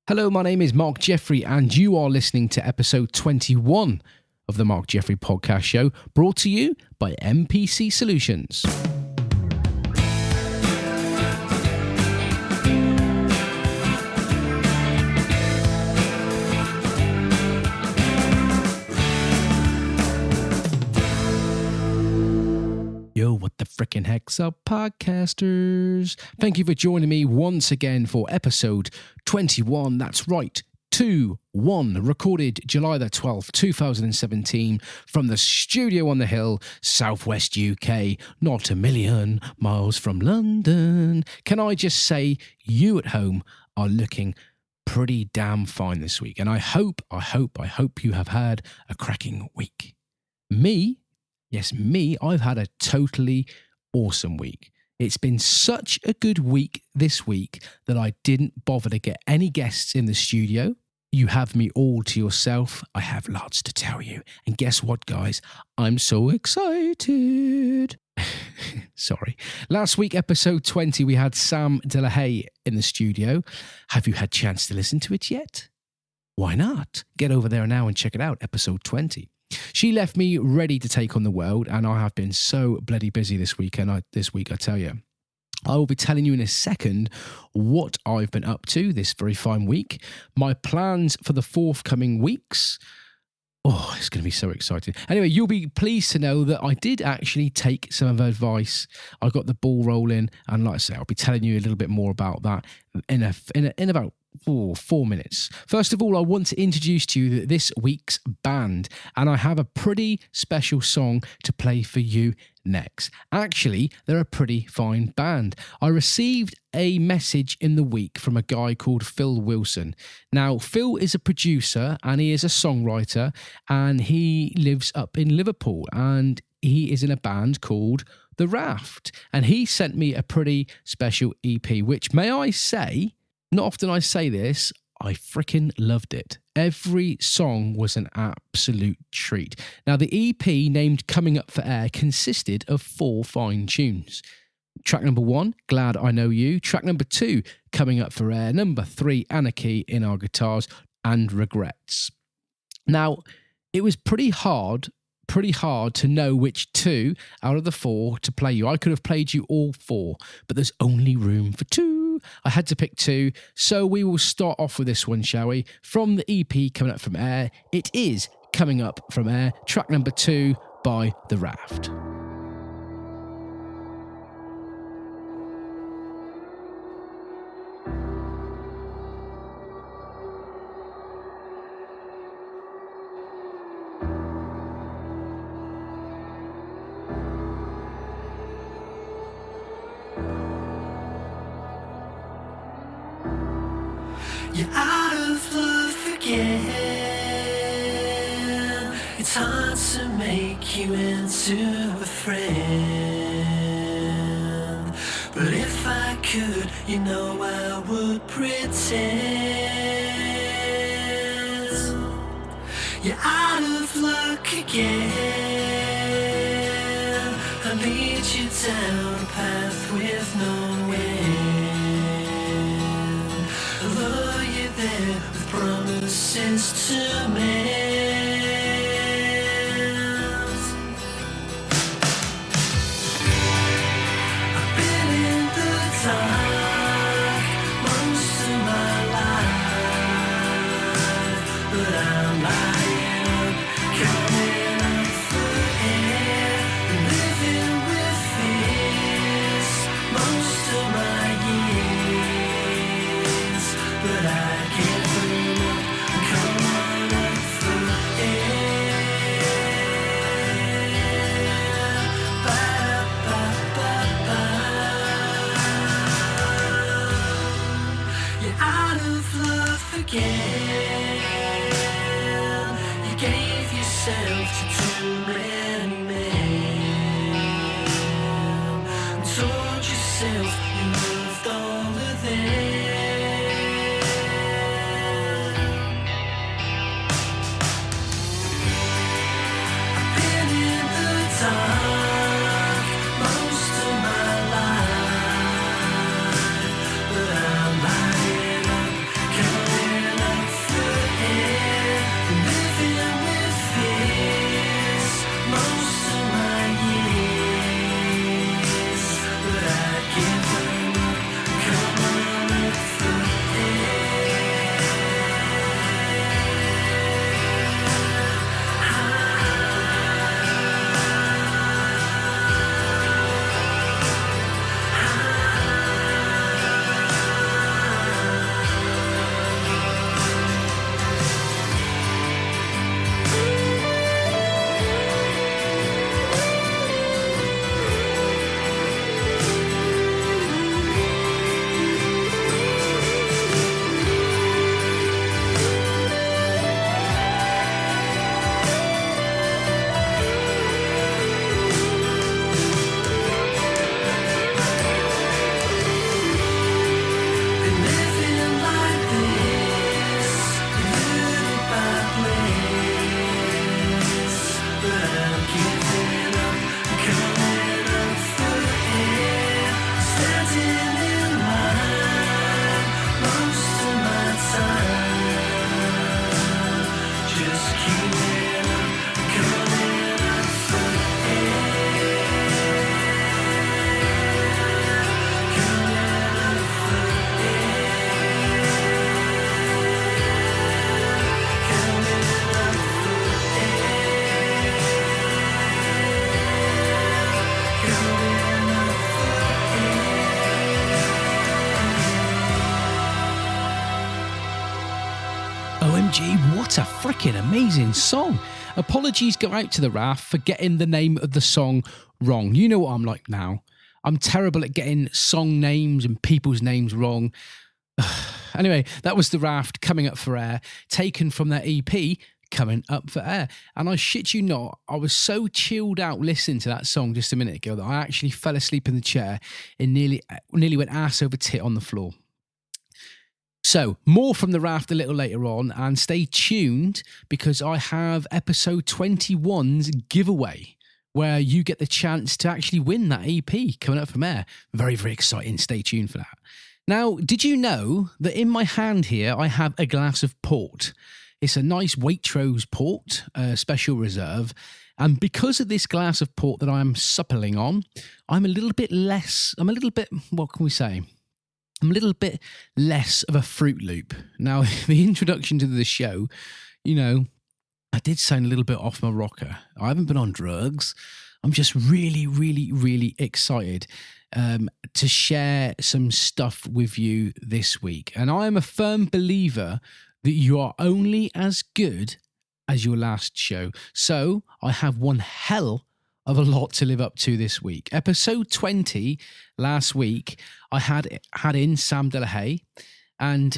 Hello, my name is Marc Jeffrey, and you are listening to episode 21 of the Marc Jeffrey Podcast Show, brought to you by MPC Solutions. Yo, what the frickin' heck's up, podcasters? Thank you for joining me once again for episode 21. That's right, 2-1, recorded July the 12th, 2017, from the studio on the hill, southwest UK, not a million miles from London. Can I just say, you at home are looking pretty damn fine this week, and I hope you have had a cracking week. Yes, I've had a totally awesome week. It's been such a good week this week that I didn't bother to get any guests in the studio. You have me all to yourself. I have lots to tell you. And guess what, guys? I'm so excited. Sorry. Last week, episode 20, we had Sam Delahaye in the studio. Have you had a chance to listen to it yet? Why not? Get over there now and check it out, episode 20. She left me ready to take on the world, and I have been so bloody busy this week, I tell you. I will be telling you in a second what I've been up to this very fine week, my plans for the forthcoming weeks. Oh, it's going to be so exciting. Anyway, you'll be pleased to know that I did actually take some of her advice. I got the ball rolling, and like I say, I'll be telling you a little bit more about that in about 4 minutes. First of all, I want to introduce to you this week's band, and I have a pretty special song to play for you next. Actually, they're a pretty fine band. I received a message in the week from a guy called Phil Wilson. Now, Phil is a producer and he is a songwriter, and he lives up in Liverpool, and he is in a band called The Raft, and he sent me a pretty special EP, which, may I say, not often I say this, I freaking loved it. Every song was an absolute treat. Now, the EP, named Coming Up for Air, consisted of 4 fine tunes. Track number 1, Glad I Know You. Track number 2, Coming Up for Air. Number 3, Anarchy in Our Guitars, and Regrets. Now, it was pretty hard to know which 2 out of the 4 to play you. I could have played you all 4, but there's only room for 2. I had to pick 2, so we will start off with this one, shall we? From the EP Coming Up From Air, it is Coming Up From Air, track number 2 by The Raft. You're out of love again. It's hard to make you into a friend, but if I could, you know I would pretend. You're out of luck again. I lead you down a path with no end. Lure you there with promises to mend. I've been in the dark most of my life, but I'm lying up, coming up for air, and living with fears most of my years. But I can't bring up, come on up for air. Ba-da-ba-ba-ba. You're out of love again. You gave yourself to too many men, and told yourself you loved all of them. Most of my life, but I'm lying up, coming OMG, what a freaking amazing song. Apologies go out to the Raft for getting the name of the song wrong. You know what I'm like now. I'm terrible at getting song names and people's names wrong. Anyway, that was the Raft, Coming Up for Air, taken from their EP, Coming Up for Air. And I shit you not, I was so chilled out listening to that song just a minute ago that I actually fell asleep in the chair and nearly went ass over tit on the floor. So, more from the Raft a little later on, and stay tuned because I have episode 21's giveaway where you get the chance to actually win that EP coming up from air. Very, very exciting. Stay tuned for that. Now, did you know that in my hand here I have a glass of port? It's a nice Waitrose port, special reserve. And because of this glass of port that I'm suppling on, I'm a little bit, what can we say? I'm a little bit less of a Fruit Loop. Now, the introduction to the show, you know, I did sound a little bit off my rocker. I haven't been on drugs. I'm just really, really, really excited to share some stuff with you this week. And I am a firm believer that you are only as good as your last show. So I have one hell of a lot to live up to this week. Episode 20 last week, I had in Sam Delahaye, and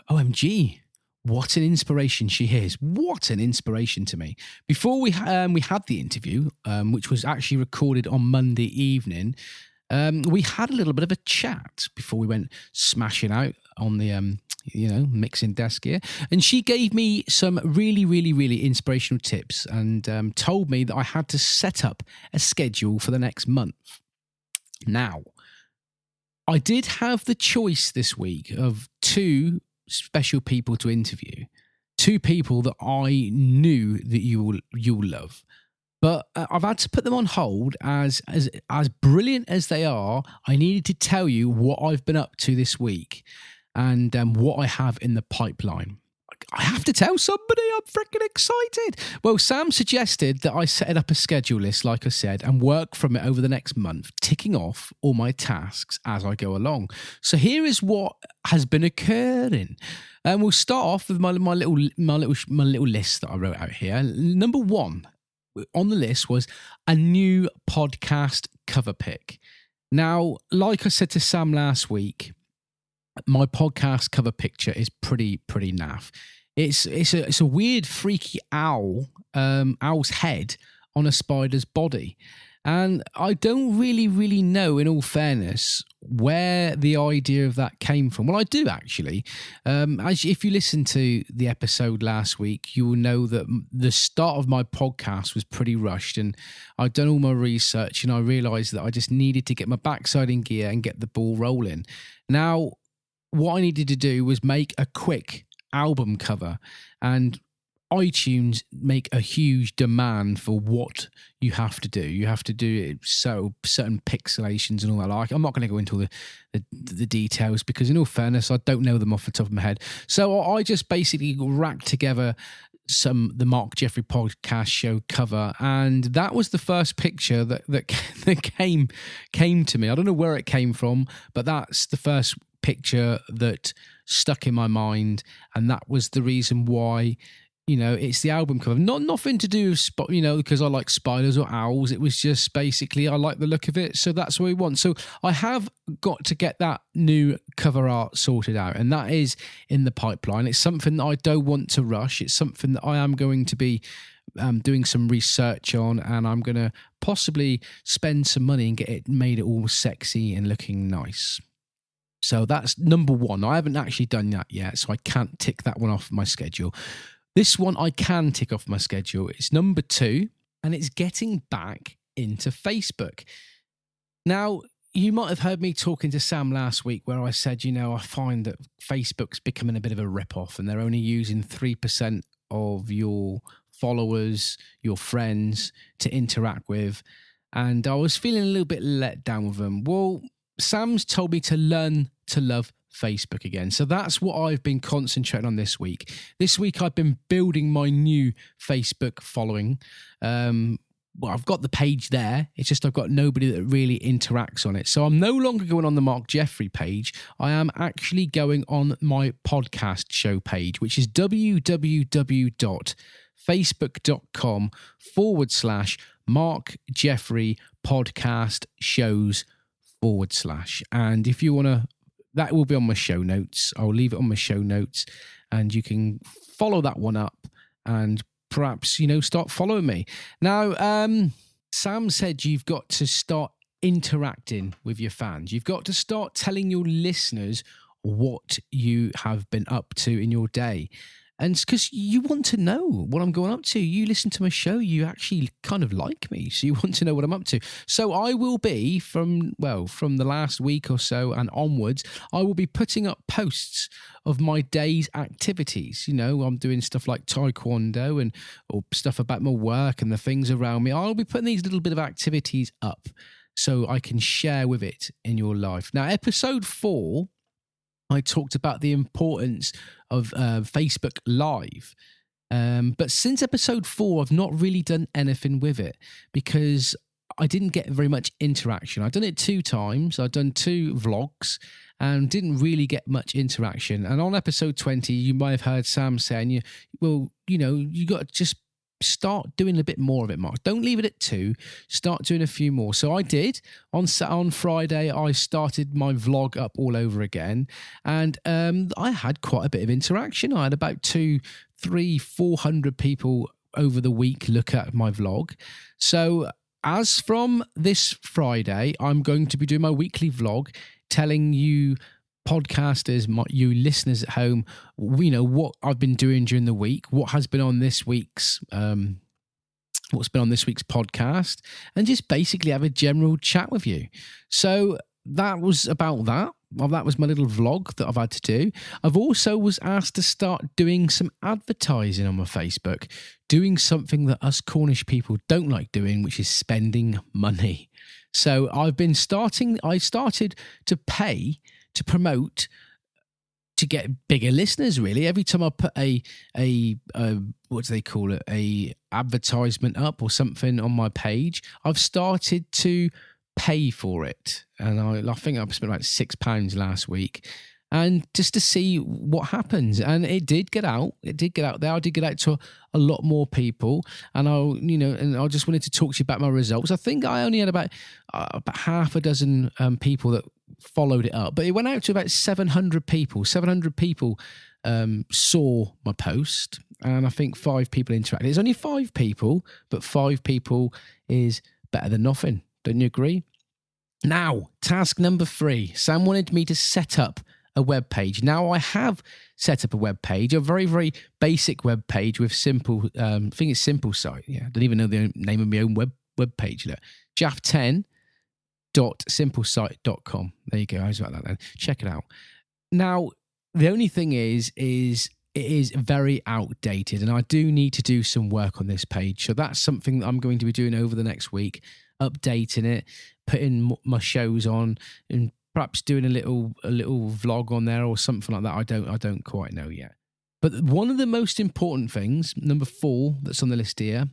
OMG, what an inspiration she is. What an inspiration to me. Before we had the interview, which was actually recorded on Monday evening, we had a little bit of a chat before we went smashing out on the mixing desk here, and she gave me some really, really, really inspirational tips and told me that I had to set up a schedule for the next month. Now, I did have the choice this week of two special people to interview, two people that I knew that you'll love. But I've had to put them on hold as brilliant as they are. I needed to tell you what I've been up to this week and what I have in the pipeline. I have to tell somebody, I'm freaking excited. Well, Sam suggested that I set up a schedule list, like I said, and work from it over the next month, ticking off all my tasks as I go along. So here is what has been occurring. And we'll start off with my little list that I wrote out here. Number one on the list was a new podcast cover pick. Now, like I said to Sam last week, my podcast cover picture is pretty naff. It's a weird, freaky owl's head on a spider's body. And I don't really know, in all fairness, where the idea of that came from. Well, I do actually. If you listen to the episode last week, you will know that the start of my podcast was pretty rushed, and I'd done all my research, and I realised that I just needed to get my backside in gear and get the ball rolling. Now, what I needed to do was make a quick album cover, and iTunes make a huge demand for what you have to do. You have to do it so certain pixelations and all that. Like, I'm not going to go into all the details because, in all fairness, I don't know them off the top of my head. So I just basically racked together the Marc Jeffrey Podcast Show cover, and that was the first picture that came to me. I don't know where it came from, but that's the first picture that stuck in my mind, and that was the reason why. You know, it's the album cover. Nothing to do with, because I like spiders or owls. It was just basically I like the look of it, so that's what we want. So I have got to get that new cover art sorted out, and that is in the pipeline. It's something that I don't want to rush. It's something that I am going to be doing some research on, and I'm going to possibly spend some money and get it made all sexy and looking nice. So that's number one. I haven't actually done that yet, so I can't tick that one off my schedule. This one I can tick off my schedule. It's number two, and it's getting back into Facebook. Now, you might have heard me talking to Sam last week where I said, I find that Facebook's becoming a bit of a rip-off, and they're only using 3% of your followers, your friends to interact with. And I was feeling a little bit let down with them. Well, Sam's told me to learn to love Facebook again. So that's what I've been concentrating on this week. This week I've been building my new Facebook following. well, I've got the page there. It's just I've got nobody that really interacts on it. So I'm no longer going on the Marc Jeffrey page. I am actually going on my podcast show page, which is www.facebook.com/Marc Jeffrey Podcast Shows / And if you want to, that will be on my show notes. I'll leave it on my show notes, and you can follow that one up and perhaps, start following me. Now, Sam said you've got to start interacting with your fans. You've got to start telling your listeners what you have been up to in your day. And it's because you want to know what I'm going up to. You listen to my show, you actually kind of like me, so you want to know what I'm up to. So I will be, from the last week or so and onwards, I will be putting up posts of my day's activities. I'm doing stuff like taekwondo or stuff about my work and the things around me. I'll be putting these little bit of activities up so I can share with it in your life. Now, episode 4, I talked about the importance of Facebook Live. But since episode 4, I've not really done anything with it because I didn't get very much interaction. I've done it 2 times. I've done 2 vlogs and didn't really get much interaction. And on episode 20, you might have heard Sam saying, you got to just start doing a bit more of it, Mark. Don't leave it at 2. Start doing a few more. So I did. On Friday, I started my vlog up all over again. And I had quite a bit of interaction. I had about 200, 300, 400 people over the week look at my vlog. So as from this Friday, I'm going to be doing my weekly vlog, telling you podcasters, you listeners at home, what I've been doing during the week, what has been on this week's podcast, and just basically have a general chat with you. So that was about that. Well, that was my little vlog that I've had to do. I've also was asked to start doing some advertising on my Facebook, doing something that us Cornish people don't like doing, which is spending money. So I started to pay to promote, to get bigger listeners, really. Every time I put a what do they call it, a advertisement up or something on my page, I've started to pay for it. And I think I spent about £6 last week, and just to see what happens. And it did get out. It did get out there. I did get out to a lot more people, and I just wanted to talk to you about my results. I think I only had about half a dozen people that followed it up, but it went out to about 700 people. 700 people saw my post, and I think 5 people interacted. It's only 5 people, but 5 people is better than nothing. Don't you agree? Now, task number 3. Sam wanted me to set up a web page. Now, I have set up a web page, a very, very basic web page with simple, I think it's Simple Site. Yeah, I don't even know the name of my own web page. Look, jaff10.simplesite.com. There you go. I was about that then. Check it out. Now, the only thing is it is very outdated, and I do need to do some work on this page. So that's something that I'm going to be doing over the next week, updating it, putting my shows on, and perhaps doing a little vlog on there or something like that. I don't quite know yet. But one of the most important things, number 4, that's on the list here,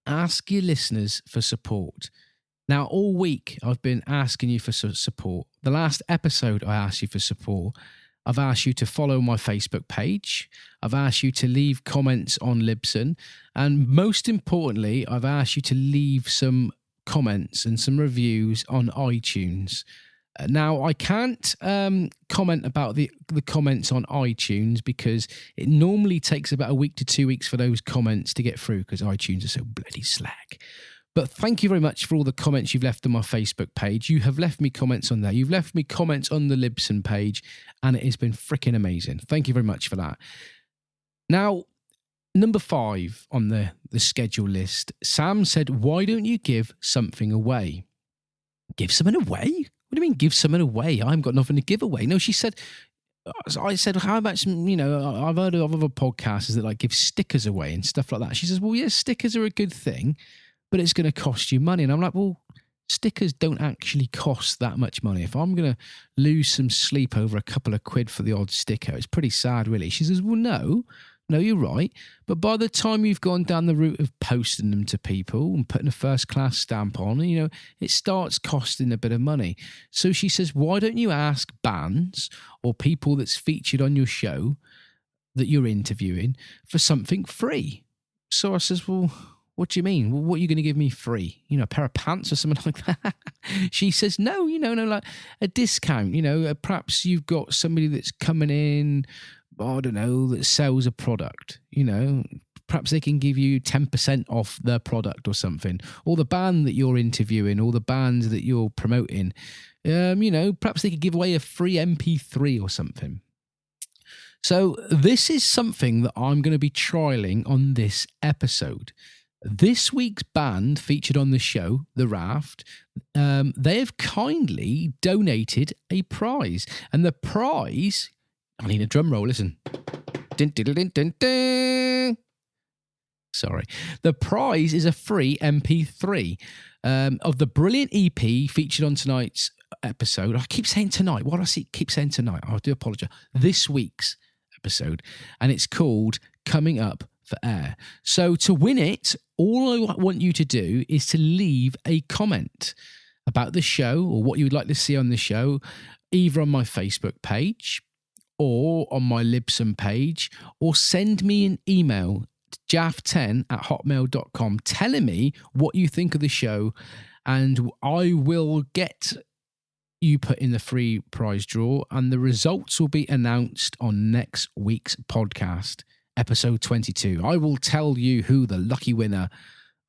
ask your listeners for support. Now, all week I've been asking you for support. The last episode I asked you for support. I've asked you to follow my Facebook page. I've asked you to leave comments on Libsyn. And most importantly, I've asked you to leave some comments and some reviews on iTunes. Now, I can't comment about the comments on iTunes because it normally takes about a week to 2 weeks for those comments to get through because iTunes are so bloody slack. But thank you very much for all the comments you've left on my Facebook page. You have left me comments on there. You've left me comments on the Libsyn page, and it has been freaking amazing. Thank you very much for that. Now, number 5 on the schedule list, Sam said, why don't you give something away? Give something away? What do you mean give something away? I haven't got nothing to give away. No, she said, I said, how about some, I've heard of other podcasters that like give stickers away and stuff like that. She says, well, yeah, stickers are a good thing, but it's going to cost you money. And I'm like, well, stickers don't actually cost that much money. If I'm going to lose some sleep over a couple of quid for the odd sticker, it's pretty sad, really. She says, well, no, No, you're right. But by the time you've gone down the route of posting them to people and putting a first class stamp on, it starts costing a bit of money. So she says, why don't you ask bands or people that's featured on your show that you're interviewing for something free? So I says, well, what do you mean? Well, what are you going to give me free? A pair of pants or something like that? She says, no, like a discount. Perhaps you've got somebody that's coming in, I don't know, that sells a product. Perhaps they can give you 10% off their product or something. Or the band that you're interviewing or the bands that you're promoting. Perhaps they could give away a free MP3 or something. So this is something that I'm going to be trialing on this episode. This week's band featured on the show, The Raft, they have kindly donated a prize. And the prize, I need a drum roll, listen. Dun, dun, dun, dun, dun. Sorry. The prize is a free MP3 of the brilliant EP featured on tonight's episode. I keep saying tonight. Why do I keep saying tonight? I do apologise. This week's episode. And it's called Coming Up for Air. So to win it, all I want you to do is to leave a comment about the show or what you would like to see on the show, either on my Facebook page or on my Libsyn page, or send me an email, jaff10@hotmail.com, telling me what you think of the show, and I will get you put in the free prize draw, and the results will be announced on next week's podcast, episode 22. I will tell you who the lucky winner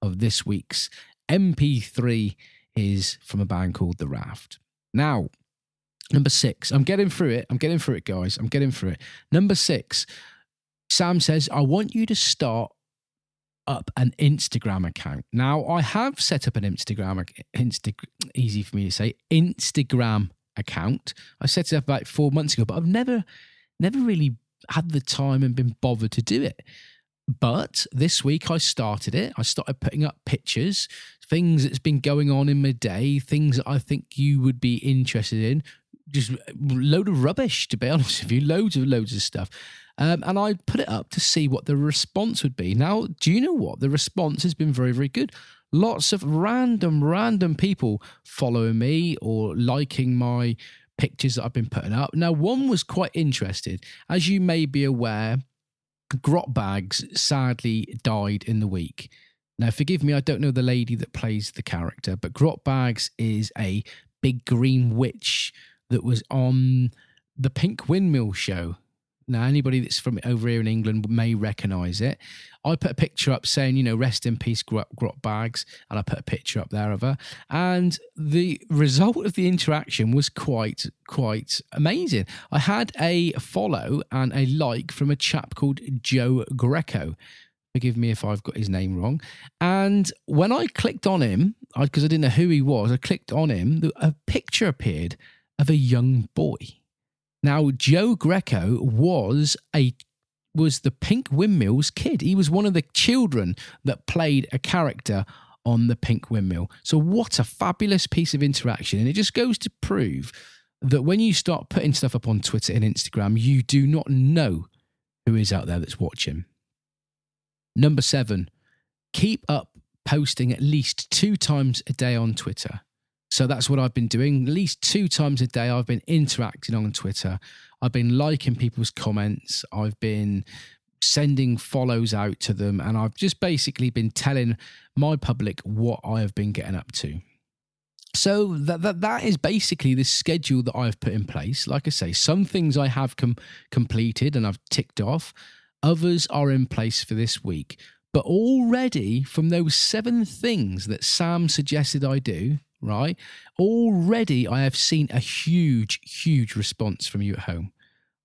of this week's MP3 is from a band called The Raft. Now, number 6. I'm getting through it, guys. I'm getting through it. Number 6. Sam says, I want you to start up an Instagram account. Now, I have set up an Instagram account. I set it up about 4 months ago, but I've never really had the time and been bothered to do it. But this week I started it. I started putting up pictures, things that's been going on in my day, things that I think you would be interested in. Just a load of rubbish, to be honest with you, loads of stuff. And I put it up to see what the response would be. Now, do you know what? The response has been very, very good. Lots of random people following me or liking my pictures that I've been putting up. Now, one was quite interested. As you may be aware, Grot Bags sadly died in the week. Now, forgive me, I don't know the lady that plays the character, but Grot Bags is a big green witch that was on the Pink Windmill show. Now, anybody that's from over here in England may recognise it. I put a picture up saying, rest in peace, Grot Bags, and I put a picture up there of her. And the result of the interaction was quite amazing. I had a follow and a like from a chap called Joe Greco. Forgive me if I've got his name wrong. And when I clicked on him, because I didn't know who he was, I clicked on him, a picture appeared of a young boy. Now, Joe Greco was the Pink Windmill's kid. He was one of the children that played a character on the Pink Windmill. So what a fabulous piece of interaction. And it just goes to prove that when you start putting stuff up on Twitter and Instagram, you do not know who is out there that's watching. Number 7, keep up posting at least 2 times a day on Twitter. So that's what I've been doing. At least 2 times a day, I've been interacting on Twitter. I've been liking people's comments. I've been sending follows out to them. And I've just basically been telling my public what I have been getting up to. So that is basically the schedule that I've put in place. Like I say, some things I have completed and I've ticked off. Others are in place for this week. But already from those 7 things that Sam suggested I do, right, already I have seen a huge response from you at home.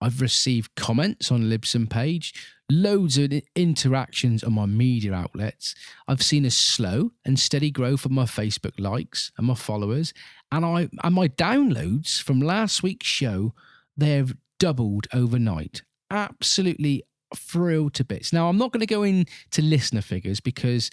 I've received comments on Libsyn page, loads of interactions on my media outlets. I've seen a slow and steady growth of my Facebook likes and my followers, and my downloads from last week's show, they've doubled overnight. Absolutely thrilled to bits. Now, I'm not going to go into listener figures because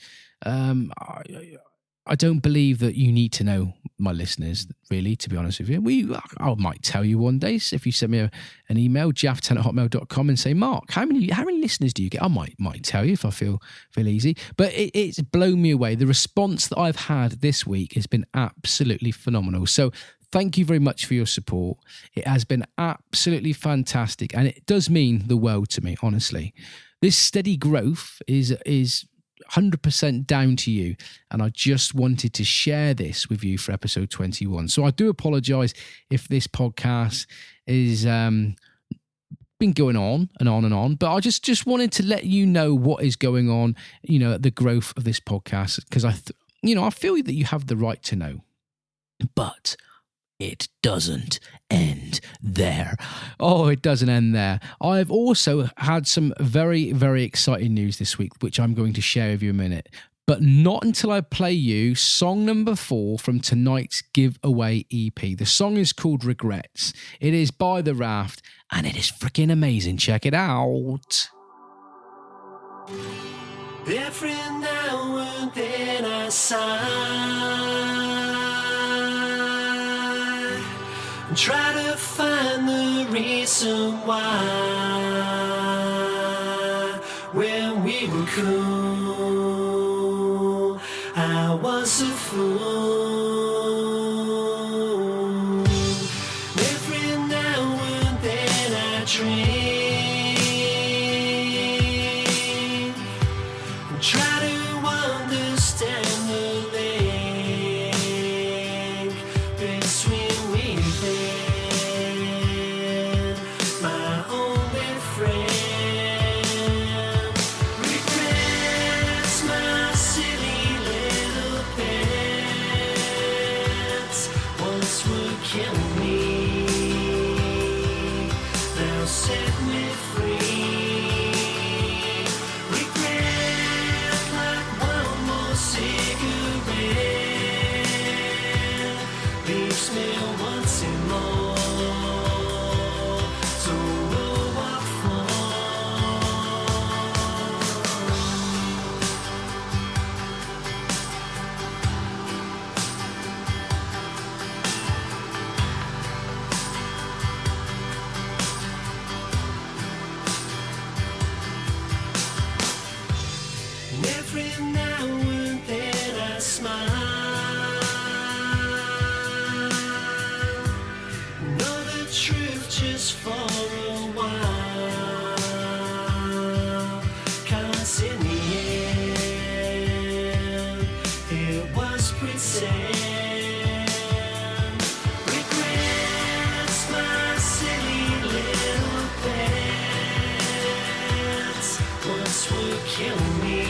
I don't believe that you need to know, my listeners, really, to be honest with you. I might tell you one day, if you send me an email, jaff10@hotmail.com, and say, Mark, how many listeners do you get? I might tell you if I feel easy. But it's blown me away. The response that I've had this week has been absolutely phenomenal. So thank you very much for your support. It has been absolutely fantastic, and it does mean the world to me, honestly. This steady growth is 100% down to you, and I just wanted to share this with you for episode 21. So I do apologize if this podcast is been going on and on and on, but I just wanted to let you know what is going on, the growth of this podcast, because I feel that you have the right to know. But it doesn't end there. Oh, it doesn't end there. I've also had some very, very exciting news this week, which I'm going to share with you in a minute, but not until I play you song number 4 from tonight's giveaway EP. The song is called Regrets. It is by The Raft, and it is freaking amazing. Check it out. Every now and then I sigh, try to find the reason why. When we were cool, I was a fool. Every now and then I dream, try to understand the link between my only friend. Regrets, my silly little pets, once would kill me, now set me free. Regret like one more cigarette, leaves me wanting more. Every now and then I smile, know the truth just for a while, 'cause in the end it was pretend. Regrets, my silly little pets, once would kill me,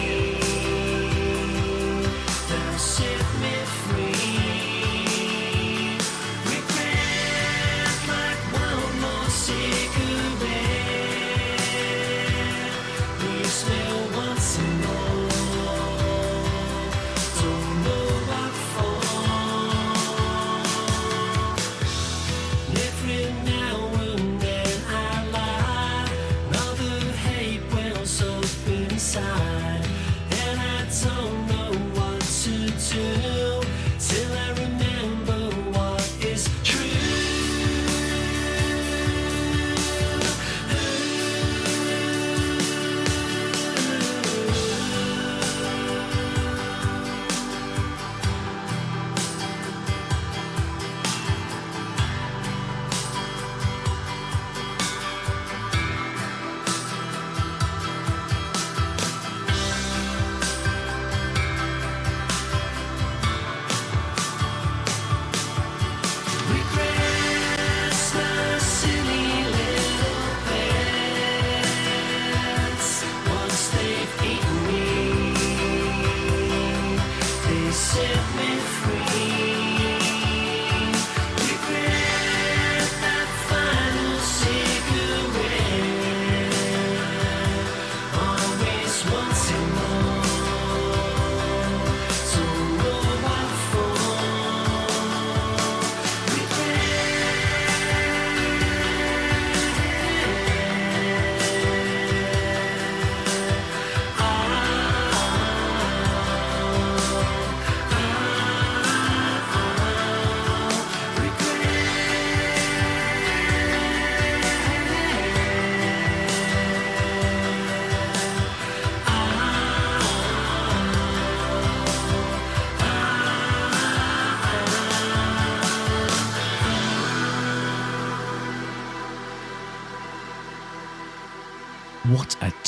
now set me free. Regret like one more cigarette, leaves me wanting more, don't know what for. Every now and then I lie, all the hate wells up inside.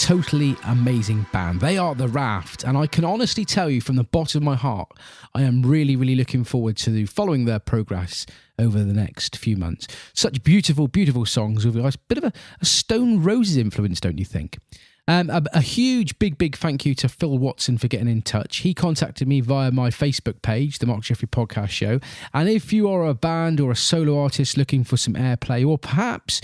totally amazing band. They are The Raft, and I can honestly tell you from the bottom of my heart, I am really, really looking forward to following their progress over the next few months. Such beautiful, beautiful songs with a bit of a Stone Roses influence, don't you think? A huge, big thank you to Phil Watson for getting in touch. He contacted me via my Facebook page, the Marc Jeffrey Podcast Show. And if you are a band or a solo artist looking for some airplay, or perhaps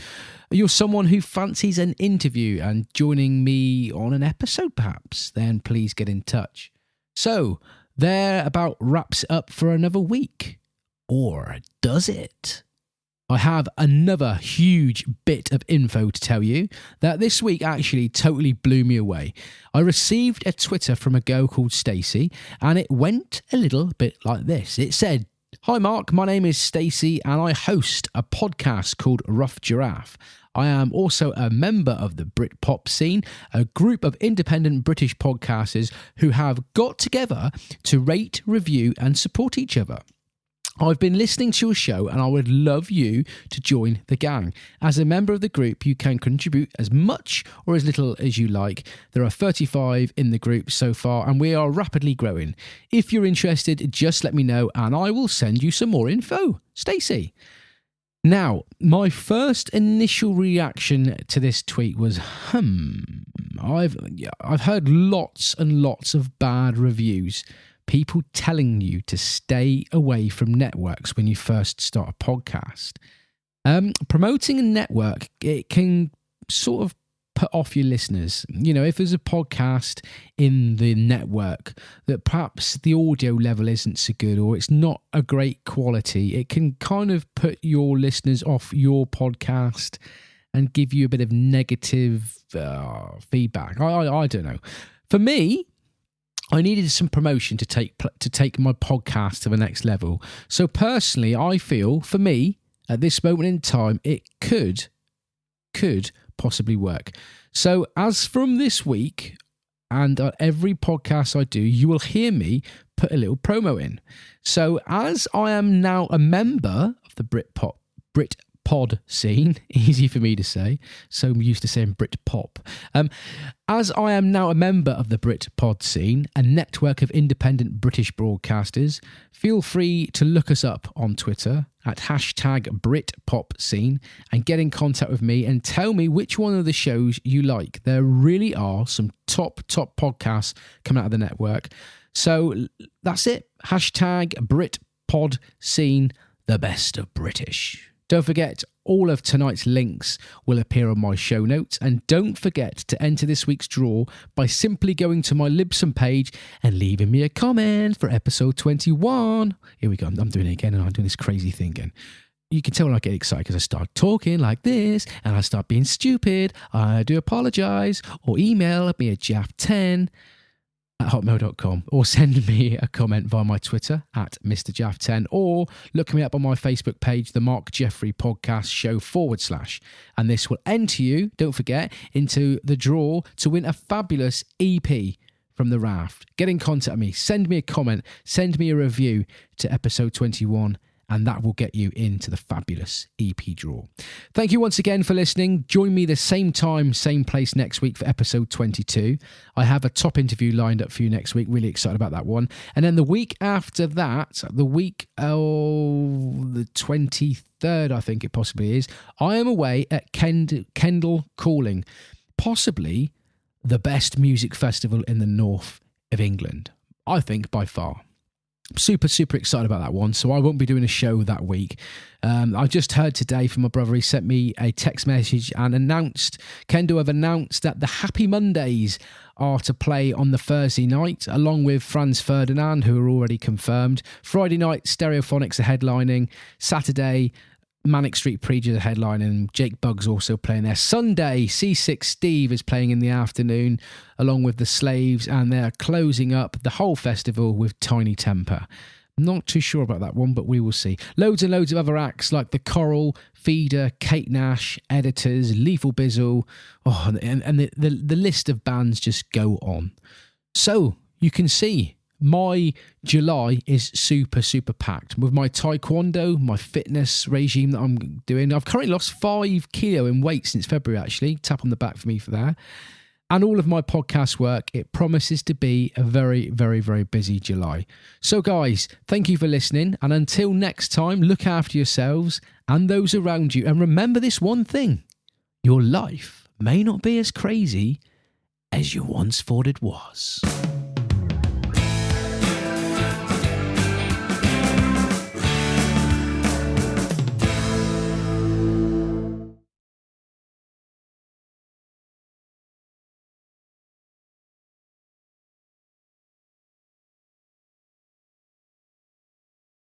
you're someone who fancies an interview and joining me on an episode perhaps, then please get in touch. So, there about wraps it up for another week. Or does it? I have another huge bit of info to tell you that this week actually totally blew me away. I received a Twitter from a girl called Stacey, and it went a little bit like this. It said, "Hi Mark, my name is Stacey and I host a podcast called Rough Giraffe. I am also a member of the Brit Pop Scene, a group of independent British podcasters who have got together to rate, review and support each other. I've been listening to your show and I would love you to join the gang. As a member of the group, you can contribute as much or as little as you like. There are 35 in the group so far and we are rapidly growing. If you're interested, just let me know and I will send you some more info. Stacey." Now, my first initial reaction to this tweet was, I've heard lots and lots of bad reviews. People telling you to stay away from networks when you first start a podcast. Promoting a network, it can sort of put off your listeners. You know, if there's a podcast in the network that perhaps the audio level isn't so good or it's not a great quality, it can kind of put your listeners off your podcast and give you a bit of negative feedback. I don't know. For me, I needed some promotion to take my podcast to the next level. So personally, I feel, for me, at this moment in time, it could possibly work. So as from this week, and every podcast I do, you will hear me put a little promo in. So as I am now a member of the Brit Pod scene, easy for me to say, so I'm used to saying Brit Pop. As I am now a member of the Brit Pod scene, a network of independent British broadcasters, feel free to look us up on Twitter at #BritPopScene and get in contact with me and tell me which one of the shows you like. There really are some top podcasts coming out of the network. So that's it. #BritPodScene, the best of British. Don't forget, all of tonight's links will appear on my show notes. And don't forget to enter this week's draw by simply going to my Libsyn page and leaving me a comment for episode 21. Here we go. I'm doing it again and I'm doing this crazy thing again. You can tell when I get excited because I start talking like this and I start being stupid. I do apologise. Or email me at jaff10@hotmail.com or send me a comment via my Twitter at MrJaff10 or look me up on my Facebook page, the Marc Jeffrey Podcast Show / and this will enter you, don't forget, into the draw to win a fabulous EP from The Raft. Get in contact with me, send me a comment, send me a review to episode 21 and that will get you into the fabulous EP draw. Thank you once again for listening. Join me the same time, same place next week for episode 22. I have a top interview lined up for you next week. Really excited about that one. And then the week after that, the 23rd, I think it possibly is, I am away at Kendal Calling, possibly the best music festival in the north of England. I think by far. Super excited about that one, so I won't be doing a show that week. I just heard today from my brother. He sent me a text message and Kendal have announced that the Happy Mondays are to play on the Thursday night, along with Franz Ferdinand, who are already confirmed. Friday night, Stereophonics are headlining. Saturday, Manic Street Preachers are headlining. Jake Bugg's also playing there. Sunday, C6 Steve is playing in the afternoon, along with the Slaves, and they're closing up the whole festival with Tiny Temper. Not too sure about that one, but we will see. Loads and loads of other acts like The Coral, Feeder, Kate Nash, Editors, Lethal Bizzle, and the list of bands just go on. So you can see my July is super packed with my taekwondo, my fitness regime that I'm doing. I've currently lost 5 kilo in weight since February, actually. Tap on the back for me for that. and all of my podcast work, it promises to be a very, very, very busy July. So guys, thank you for listening. And until next time, look after yourselves and those around you. And remember this one thing, your life may not be as crazy as you once thought it was.